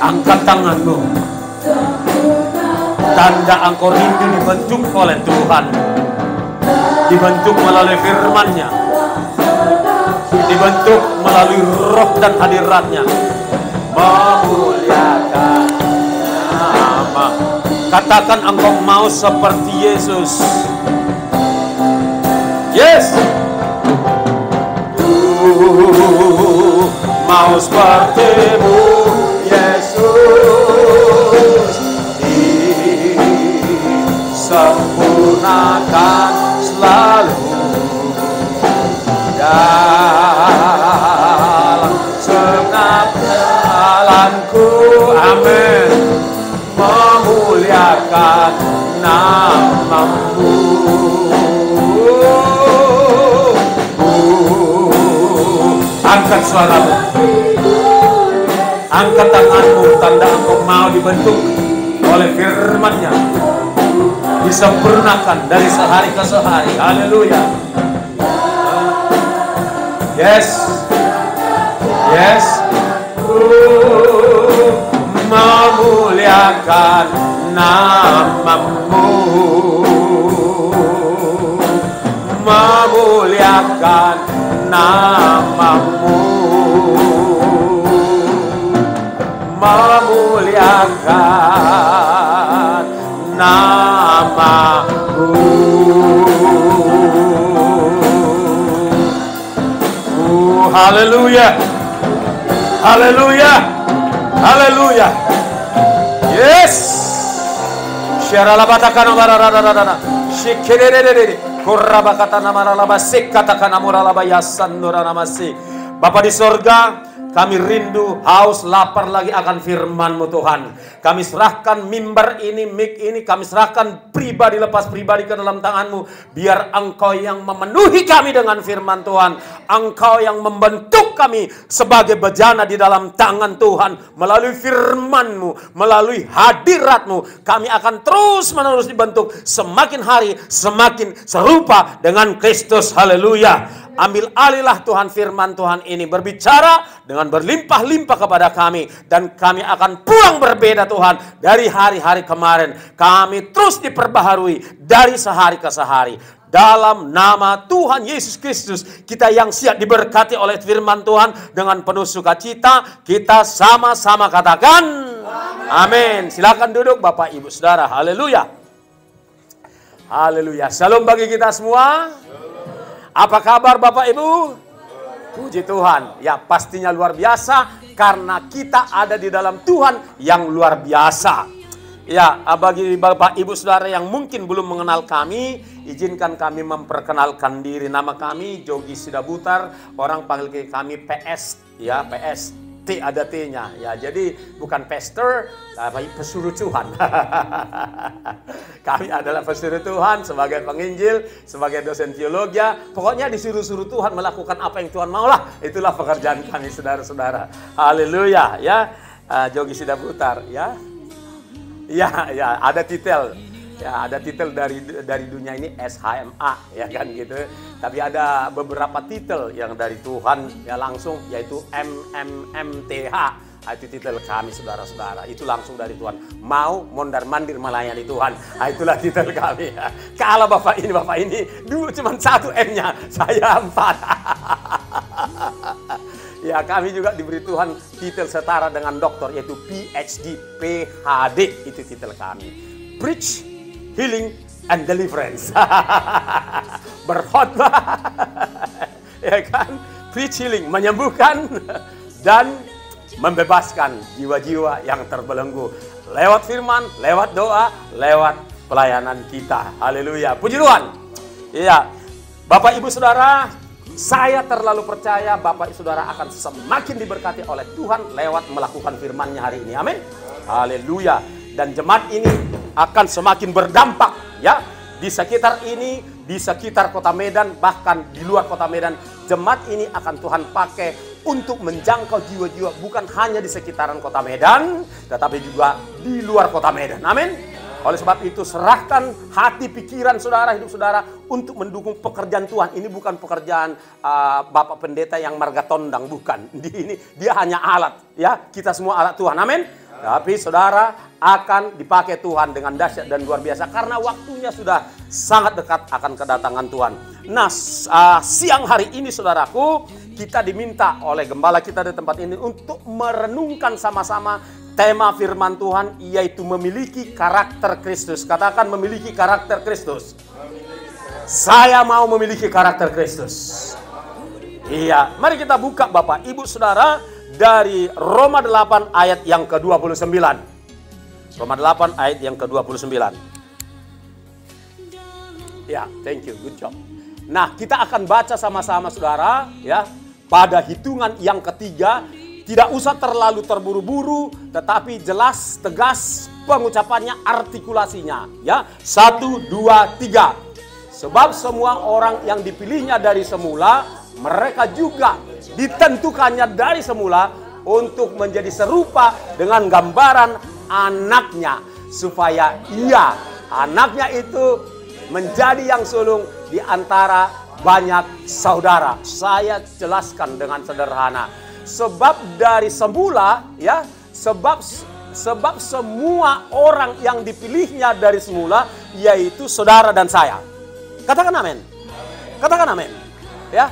Angkat tanganmu. Tanda engkau rindu dibentuk oleh Tuhan. Dibentuk melalui firman-Nya. Dibentuk melalui roh dan hadirat-Nya. Memuliakan nama. Katakan engkau mau seperti Yesus. Yes. Mau seperti-Mu Yesus, disempurnakan selalu dalam segenap jalanku. Amin. Memuliakan nama-Mu. Angkat suaramu. Angkat tanganmu, tanda engkau mau dibentuk oleh firman-Nya. Disempurnakan dari sehari ke sehari. Haleluya. Yes. Yes. Memuliakan nama-Mu. Memuliakan nama-Mu. Memuliakan nama-Mu. Haleluya. Haleluya. Haleluya. Yes. Syaralabatakana bararararara. Shikirererere. Kurabakatana maralaba sikatakana muralaba yasan nuranamasi. Bapa di sorga, kami rindu, haus, lapar lagi akan firman-Mu Tuhan. Kami serahkan mimbar ini, mic ini, kami serahkan pribadi lepas pribadi ke dalam tangan-Mu. Biar Engkau yang memenuhi kami dengan firman Tuhan. Engkau yang membentuk kami sebagai bejana di dalam tangan Tuhan. Melalui firman-Mu, melalui hadirat-Mu, kami akan terus menerus dibentuk. Semakin hari, semakin serupa dengan Kristus. Haleluya. Ambil alihlah Tuhan firman Tuhan ini, berbicara dengan berlimpah-limpah kepada kami. Dan kami akan pulang berbeda Tuhan dari hari-hari kemarin. Kami terus diperbaharui dari sehari ke sehari. Dalam nama Tuhan Yesus Kristus, kita yang siap diberkati oleh firman Tuhan dengan penuh sukacita, kita sama-sama katakan amin. Silakan duduk Bapak Ibu Saudara. Haleluya. Haleluya. Shalom bagi kita semua. Apa kabar Bapak Ibu? Puji Tuhan. Ya pastinya luar biasa karena kita ada di dalam Tuhan yang luar biasa. Ya bagi Bapak Ibu Saudara yang mungkin belum mengenal kami, izinkan kami memperkenalkan diri. Nama kami Jogi Sidabutar, orang panggil kami PS. Ya PS. T ada T-nya. Ya, jadi bukan pastor, tapi pesuruh Tuhan. Kami adalah pesuruh Tuhan sebagai penginjil, sebagai dosen teologi. Pokoknya disuruh-suruh Tuhan melakukan apa yang Tuhan maulah. Itulah pekerjaan kami saudara-saudara. Haleluya, ya. Jogi Sidabutar, ya. Ya, ada titel. Ya, ada titel dari dunia ini SHMA, ya kan gitu. Tapi ada beberapa titel yang dari Tuhan ya langsung, yaitu MMMTH. Itu titel kami saudara-saudara. Itu langsung dari Tuhan. Mau mondar-mandir melayani Tuhan. Itulah titel kami. Kalau Bapak ini dulu cuma 1 M-nya, saya 4. Ya, kami juga diberi Tuhan titel setara dengan doktor, yaitu PhD, PhD. Itu titel kami. Preach, Healing and Deliverance. Berkhotbah. Ya kan? Preach, healing, menyembuhkan dan membebaskan jiwa-jiwa yang terbelenggu. Lewat firman, lewat doa, lewat pelayanan kita. Haleluya. Puji Tuhan. Iya. Bapak Ibu Saudara, saya terlalu percaya Bapak Ibu Saudara akan semakin diberkati oleh Tuhan lewat melakukan firman-Nya hari ini. Amin. Haleluya. Dan jemaat ini akan semakin berdampak ya di sekitar ini, di sekitar kota Medan, bahkan di luar kota Medan. Jemaat ini akan Tuhan pakai untuk menjangkau jiwa-jiwa bukan hanya di sekitaran kota Medan, tetapi juga di luar kota Medan. Amin. Oleh sebab itu serahkan hati, pikiran saudara, hidup saudara untuk mendukung pekerjaan Tuhan. Ini bukan pekerjaan Bapak Pendeta yang marga tondang, bukan. Ini dia hanya alat, ya. Kita semua alat Tuhan. Amin. Tapi saudara akan dipakai Tuhan dengan dahsyat dan luar biasa. Karena waktunya sudah sangat dekat akan kedatangan Tuhan. Nah, siang hari ini saudaraku, kita diminta oleh gembala kita di tempat ini untuk merenungkan sama-sama tema firman Tuhan, yaitu memiliki karakter Kristus. Katakan memiliki karakter Kristus. Saya mau memiliki karakter Kristus. Iya, mari kita buka Bapak, Ibu, Saudara, dari Roma 8 ayat yang ke-29. Roma 8 ayat yang ke-29. Ya, thank you, good job. Nah, kita akan baca sama-sama saudara, ya, pada hitungan yang ketiga. Tidak usah terlalu terburu-buru, tetapi jelas, tegas pengucapannya, artikulasinya. Ya, 1, 2, 3. Sebab semua orang yang dipilihnya dari semula, mereka juga ditentukannya dari semula untuk menjadi serupa dengan gambaran anaknya, supaya ia, anaknya itu, menjadi yang sulung di antara banyak saudara. Saya jelaskan dengan sederhana. Sebab dari semula, ya, sebab semua orang yang dipilihnya dari semula, yaitu saudara dan saya. Katakan amin. Katakan amin. Ya,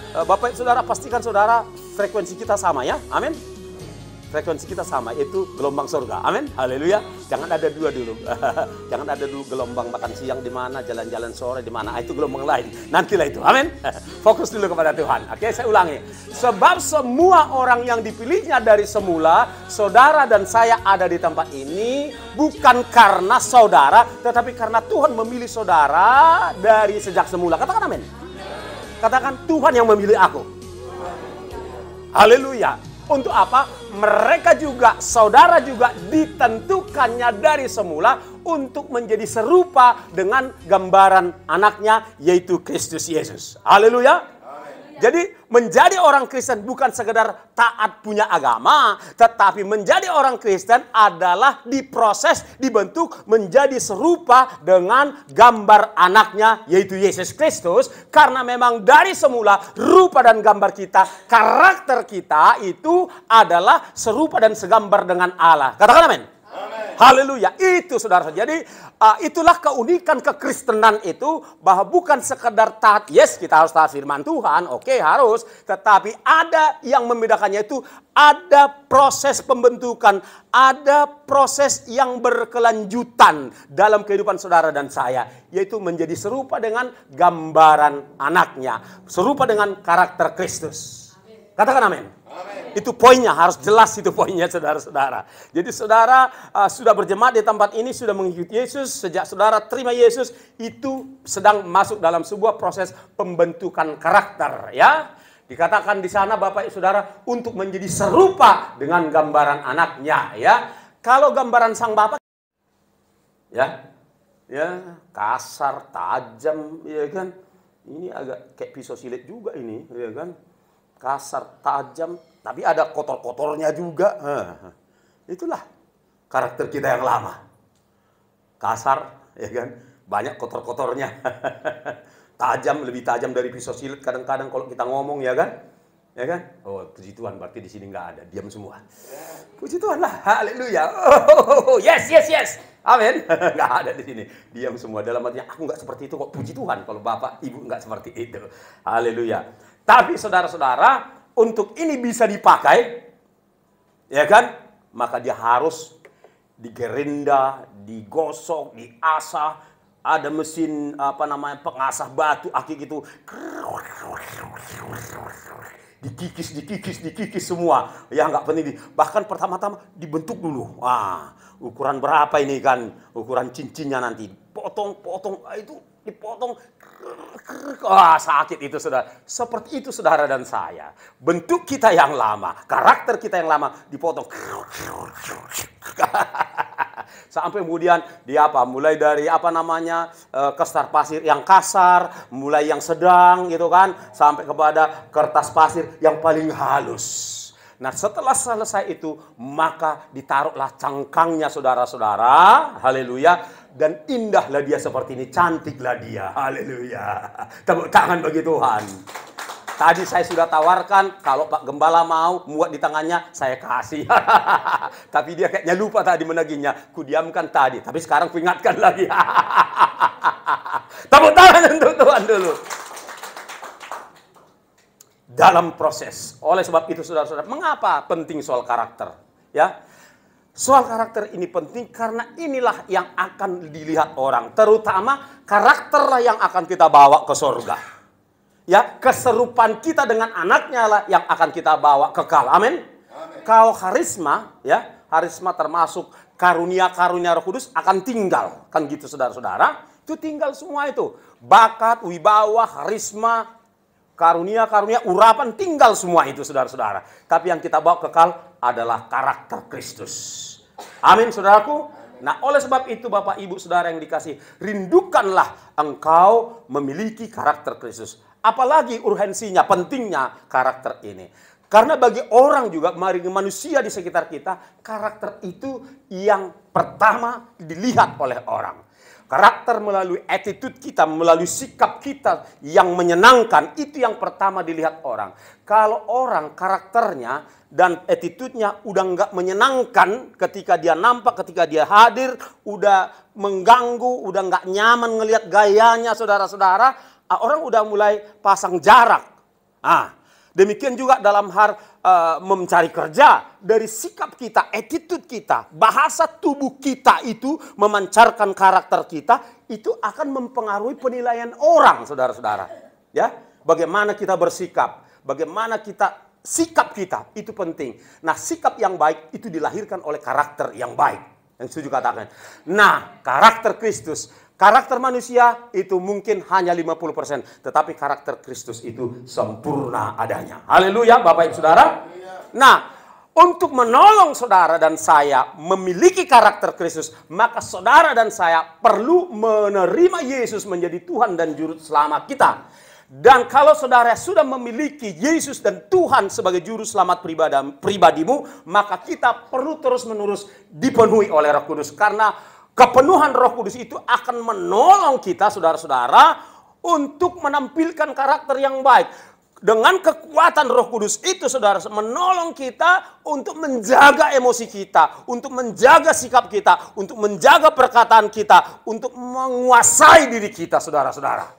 Bapak saudara, pastikan saudara frekuensi kita sama, ya. Amin. Frekuensi kita sama, itu gelombang surga. Amin. Haleluya. Jangan ada dua dulu. Jangan ada dulu gelombang makan siang di mana, jalan-jalan sore di mana. Itu gelombang lain. Nantilah itu. Amin. Fokus dulu kepada Tuhan. Oke, saya ulangi. Sebab semua orang yang dipilihnya dari semula, saudara dan saya ada di tempat ini bukan karena saudara, tetapi karena Tuhan memilih saudara dari sejak semula. Katakan amin. Katakan, Tuhan yang memilih aku. Haleluya. Untuk apa? Mereka juga, saudara juga ditentukannya dari semula untuk menjadi serupa dengan gambaran anaknya, yaitu Kristus Yesus. Haleluya. Jadi menjadi orang Kristen bukan sekedar taat punya agama, tetapi menjadi orang Kristen adalah diproses, dibentuk menjadi serupa dengan gambar anaknya, yaitu Yesus Kristus. Karena memang dari semula rupa dan gambar kita, karakter kita itu adalah serupa dan segambar dengan Allah. Katakan amin. Haleluya. Itu saudara. Jadi itulah keunikan kekristenan itu, bahwa bukan sekedar taat, yes kita harus taat firman Tuhan, oke harus, tetapi ada yang membedakannya, itu ada proses pembentukan, ada proses yang berkelanjutan dalam kehidupan saudara dan saya, yaitu menjadi serupa dengan gambaran anaknya, serupa dengan karakter Kristus. Katakan amin. Itu poinnya, harus jelas itu poinnya saudara-saudara. Jadi saudara sudah berjemaat di tempat ini, sudah mengikuti Yesus, sejak saudara terima Yesus, itu sedang masuk dalam sebuah proses pembentukan karakter, ya. Dikatakan di sana Bapak saudara untuk menjadi serupa dengan gambaran anaknya, ya. Kalau gambaran sang Bapak, ya kasar, tajam, ya kan. Ini agak kayak pisau silet juga ini, ya kan. Kasar, tajam, tapi ada kotor-kotornya juga. Itulah karakter kita yang lama. Kasar, ya kan? Banyak kotor-kotornya. Tajam, lebih tajam dari pisau silet kadang-kadang kalau kita ngomong, ya kan? Ya kan? Oh, puji Tuhan, berarti di sini nggak ada, diam semua. Puji Tuhan lah, haleluya. Oh, yes. Amin. Nggak ada di sini, diam semua. Dalam artinya, aku nggak seperti itu kok. Puji Tuhan kalau Bapak, Ibu nggak seperti itu. Haleluya. Tapi saudara-saudara, untuk ini bisa dipakai, ya kan? Maka dia harus digerinda, digosok, diasah. Ada mesin pengasah batu akik itu. Dikikis semua. Ya nggak penting. Bahkan pertama-tama dibentuk dulu. Ukuran berapa ini kan? Ukuran cincinnya nanti. Potong, itu dipotong. Sakit itu saudara. Seperti itu saudara dan saya. Bentuk kita yang lama, karakter kita yang lama dipotong. Sampai kemudian mulai dari kertas pasir yang kasar, mulai yang sedang gitu kan, sampai kepada kertas pasir yang paling halus. Nah, setelah selesai itu, maka ditaruhlah cangkangnya saudara-saudara, haleluya, dan indahlah dia seperti ini, cantiklah dia, haleluya. Tepuk tangan bagi Tuhan. Tadi saya sudah tawarkan, kalau Pak Gembala mau muat di tangannya, saya kasih. Tapi dia kayaknya lupa tadi menagihnya. Kudiamkan tadi, tapi sekarang kuingatkan lagi. Tepuk tangan untuk Tuhan dulu. Dalam proses. Oleh sebab itu saudara-saudara, mengapa penting soal karakter? Ya, soal karakter ini penting karena inilah yang akan dilihat orang. Terutama karakterlah yang akan kita bawa ke surga. Ya, keserupaan kita dengan anaknya lah yang akan kita bawa kekal. Amin. Kalau karisma, ya, karisma termasuk karunia-karunia Roh Kudus akan tinggal. Kan gitu saudara-saudara. Itu tinggal semua itu. Bakat, wibawa, karisma, karunia-karunia, urapan, tinggal semua itu saudara-saudara. Tapi yang kita bawa kekal adalah karakter Kristus. Amin saudaraku. Nah, oleh sebab itu Bapak Ibu Saudara yang dikasih, rindukanlah engkau memiliki karakter Kristus. Apalagi urgensinya, pentingnya karakter ini. Karena bagi orang juga, mari manusia di sekitar kita, karakter itu yang pertama dilihat oleh orang. Karakter melalui attitude kita, melalui sikap kita yang menyenangkan, itu yang pertama dilihat orang. Kalau orang karakternya dan attitude-nya udah nggak menyenangkan ketika dia nampak, ketika dia hadir, udah mengganggu, udah nggak nyaman ngelihat gayanya saudara-saudara, orang udah mulai pasang jarak. Demikian juga dalam hal mencari kerja, dari sikap kita, attitude kita, bahasa tubuh kita itu memancarkan karakter kita, itu akan mempengaruhi penilaian orang, saudara-saudara. Ya, bagaimana kita bersikap, bagaimana kita sikap kita itu penting. Nah, sikap yang baik itu dilahirkan oleh karakter yang baik. Yang setuju katakan. Nah, karakter Kristus, karakter manusia itu mungkin hanya 50%, tetapi karakter Kristus itu sempurna adanya. Haleluya, Bapak Ibu Saudara. Nah, untuk menolong saudara dan saya memiliki karakter Kristus, maka saudara dan saya perlu menerima Yesus menjadi Tuhan dan Juru Selamat kita. Dan kalau saudara sudah memiliki Yesus dan Tuhan sebagai Juru Selamat pribadimu, maka kita perlu terus-menerus dipenuhi oleh Roh Kudus. Karena kepenuhan Roh Kudus itu akan menolong kita, saudara-saudara, untuk menampilkan karakter yang baik. Dengan kekuatan Roh Kudus itu, saudara, menolong kita untuk menjaga emosi kita, untuk menjaga sikap kita, untuk menjaga perkataan kita, untuk menguasai diri kita, saudara-saudara.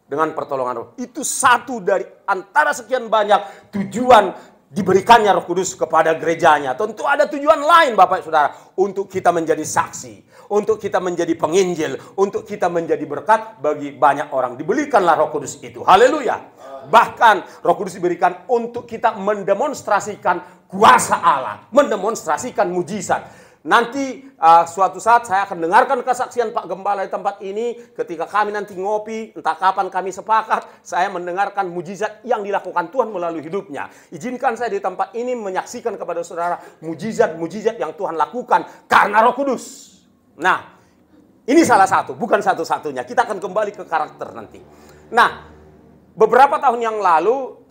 Dengan pertolongan Roh. Itu satu dari antara sekian banyak tujuan diberikannya Roh Kudus kepada gerejanya. Tentu ada tujuan lain Bapak Saudara. Untuk kita menjadi saksi. Untuk kita menjadi penginjil. Untuk kita menjadi berkat bagi banyak orang. Diberikanlah Roh Kudus itu. Haleluya. Bahkan Roh Kudus diberikan untuk kita mendemonstrasikan kuasa Allah. Mendemonstrasikan mujizat. Nanti suatu saat saya akan dengarkan kesaksian Pak Gembala di tempat ini. Ketika kami nanti ngopi, entah kapan kami sepakat, saya mendengarkan mujizat yang dilakukan Tuhan melalui hidupnya. Izinkan saya di tempat ini menyaksikan kepada saudara mujizat-mujizat yang Tuhan lakukan karena Roh Kudus. Nah, ini salah satu, bukan satu-satunya. Kita akan kembali ke karakter nanti. Nah, beberapa tahun yang lalu,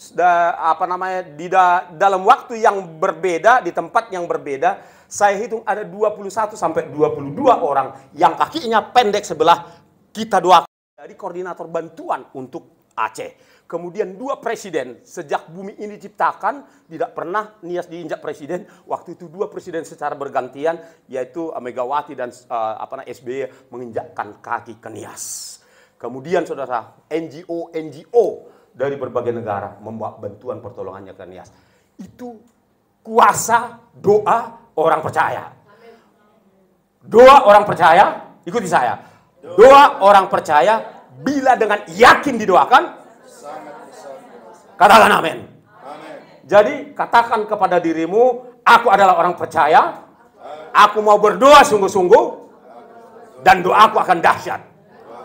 dalam waktu yang berbeda, di tempat yang berbeda, saya hitung ada 21 sampai 22 orang yang kakinya pendek sebelah, kita doakan. Jadi koordinator bantuan untuk Aceh. Kemudian 2 presiden sejak bumi ini diciptakan tidak pernah Nias diinjak presiden. Waktu itu 2 presiden secara bergantian, yaitu Megawati dan SBY menginjakkan kaki ke Nias. Kemudian saudara, NGO dari berbagai negara membawa bantuan pertolongannya ke Nias. Itu kuasa doa orang percaya. Doa orang percaya, ikuti saya. Doa orang percaya bila dengan yakin didoakan, katakan amin. Jadi katakan kepada dirimu, aku adalah orang percaya, aku mau berdoa sungguh-sungguh, dan doaku akan dahsyat.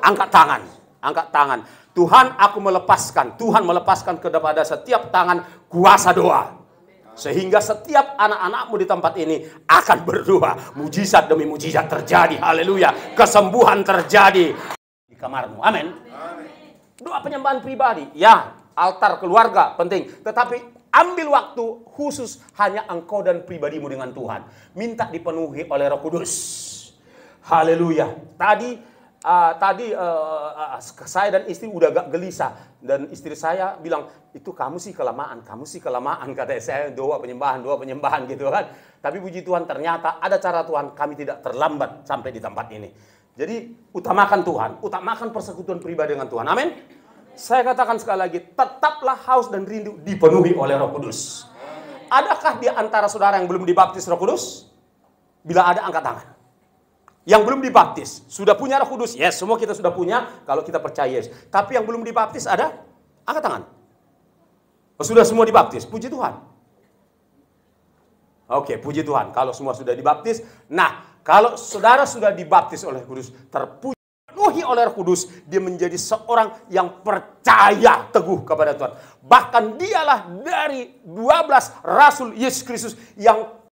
Angkat tangan, angkat tangan. Tuhan, aku melepaskan, Tuhan melepaskan kepada setiap tangan kuasa doa. Sehingga setiap anak-anakmu di tempat ini akan berdoa. Mujizat demi mujizat terjadi. Haleluya. Kesembuhan terjadi di kamarmu. Amin. Doa penyembahan pribadi. Ya, altar keluarga penting. Tetapi ambil waktu khusus hanya engkau dan pribadimu dengan Tuhan. Minta dipenuhi oleh Roh Kudus. Haleluya. Tadi tadi saya dan istri udah agak gelisah. Dan istri saya bilang, itu kamu sih kelamaan, kata saya, doa penyembahan gitu kan. Tapi puji Tuhan ternyata ada cara Tuhan, kami tidak terlambat sampai di tempat ini. Jadi utamakan Tuhan, utamakan persekutuan pribadi dengan Tuhan. Amin. Saya katakan sekali lagi, tetaplah haus dan rindu dipenuhi oleh Roh Kudus. Adakah di antara saudara yang belum dibaptis Roh Kudus? Bila ada, angkat tangan. Yang belum dibaptis, sudah punya Roh Kudus? Yes, semua kita sudah punya kalau kita percaya Yesus. Tapi yang belum dibaptis ada? Angkat tangan. Sudah semua dibaptis? Puji Tuhan. Oke, puji Tuhan. Kalau semua sudah dibaptis, nah, kalau saudara sudah dibaptis oleh Kudus, terpenuhi oleh Roh Kudus, dia menjadi seorang yang percaya teguh kepada Tuhan. Bahkan dialah dari 12 Rasul Yesus Kristus yang